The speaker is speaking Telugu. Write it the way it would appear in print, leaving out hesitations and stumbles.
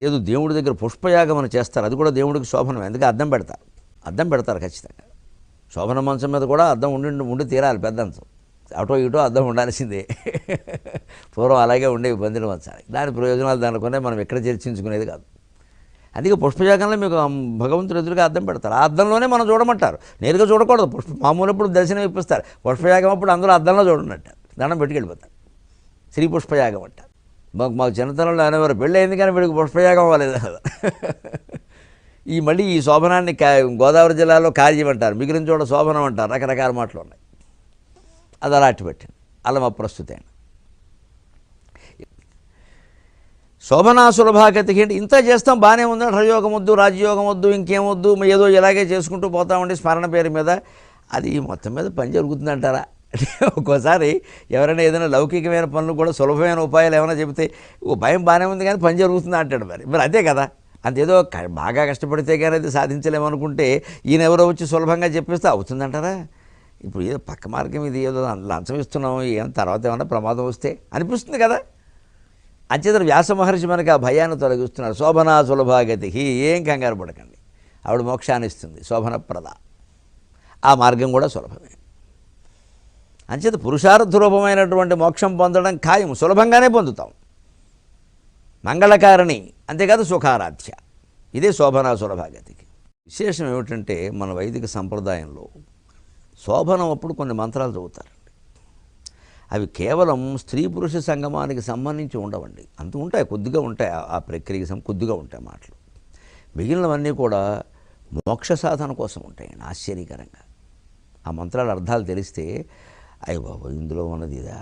ఏదో దేవుడి దగ్గర పుష్పయాగం అని చేస్తారు, అది కూడా దేవుడికి శోభనం. ఎందుకంటే అద్దం పెడతారు ఖచ్చితంగా. శోభన మంచం మీద కూడా అద్దం ఉండి తీరాలి, పెద్దంతం. అటో ఇటో అద్దం ఉండాల్సిందే. పూర్వం అలాగే ఉండేవి పందిరి మంచాలి. దాని ప్రయోజనాలు దానికొనే మనం ఎక్కడ చర్చించుకునేది కాదు. అందుకే పుష్పయాగంలో మీకు భగవంతుడు ఎదురుగా అద్దం పెడతారు. ఆ అద్దంలోనే మనం చూడమంటారు, నేరుగా చూడకూడదు. మామూలు అప్పుడు దర్శనం ఇప్పిస్తారు, పుష్పయాగం అప్పుడు అందరూ అద్దంలో చూడంటారు, దండం పెట్టుకెళ్ళిపోతారు. శ్రీ పుష్పయాగం అంటారు. మాకు చిన్నతనంలో అనేవారు, పెళ్ళి అయింది కానీ వీడికి పుష్పయాగం అవ్వలేదు. మళ్ళీ ఈ శోభనాన్ని గోదావరి జిల్లాలో కార్యం అంటారు, మిగిలిన చోట శోభనం అంటారు, రకరకాల మాటలు ఉన్నాయి. అది అలా అట్టిపెట్టింది. అలా మా ప్రస్తుతి అయిన శోభనా సులభాగతికి ఏంటి ఇంత చేస్తాం, బాగానే ఉంది. హఠయోగం వద్దు, రాజయోగం వద్దు, ఇంకేం వద్దు, ఏదో ఇలాగే చేసుకుంటూ పోతామండి స్మరణ పేరు మీద. అది మొత్తం మీద పని జరుగుతుందంటారా? ఒక్కోసారి ఎవరైనా ఏదైనా లౌకికమైన పనులు కూడా సులభమైన ఉపాయాలు ఏమైనా చెబితే ఉపాయం బాగానే ఉంది కానీ పని జరుగుతుంది అంటాడు. మరి అదే కదా, అంతేదో బాగా కష్టపడితే కానీ అది సాధించలేమనుకుంటే ఈయన ఎవరో వచ్చి సులభంగా చెప్పిస్తే అవుతుందంటారా? ఇప్పుడు ఏదో పక్క మార్గం, ఇది ఏదో లంచం ఇస్తున్నాం, ఏం తర్వాత ఏమన్నా ప్రమాదం వస్తే అనిపిస్తుంది కదా. అంచేత వ్యాస మహర్షి మనకి ఆ భయాన్ని తొలగిస్తున్నారు. శోభనా సులభాగతికి ఏం కంగారు పడకండి, ఆవిడ మోక్షాన్ని ఇస్తుంది, శోభనప్రద. ఆ మార్గం కూడా సులభమే. అంచేత పురుషార్థ రూపమైనటువంటి మోక్షం పొందడం ఖాయం, సులభంగానే పొందుతాం. మంగళకారిణి, అంతేకాదు సుఖారాధ్య. ఇదే శోభనా సులభాగతికి విశేషం. ఏమిటంటే మన వైదిక సంప్రదాయంలో శోభనం అప్పుడు కొన్ని మంత్రాలు చదువుతారండి. అవి కేవలం స్త్రీ పురుష సంగమానికి సంబంధించి ఉండవండి. అంత ఉంటాయి, కొద్దిగా ఉంటాయి, ఆ ప్రక్రియకి కొద్దిగా ఉంటాయి మాటలు. మిగిలినవన్నీ కూడా మోక్ష సాధన కోసం ఉంటాయండి. ఆశ్చర్యకరంగా ఆ మంత్రాల అర్థాలు తెలిస్తే అయ్య బాబు ఇందులో ఉన్నది ఇదా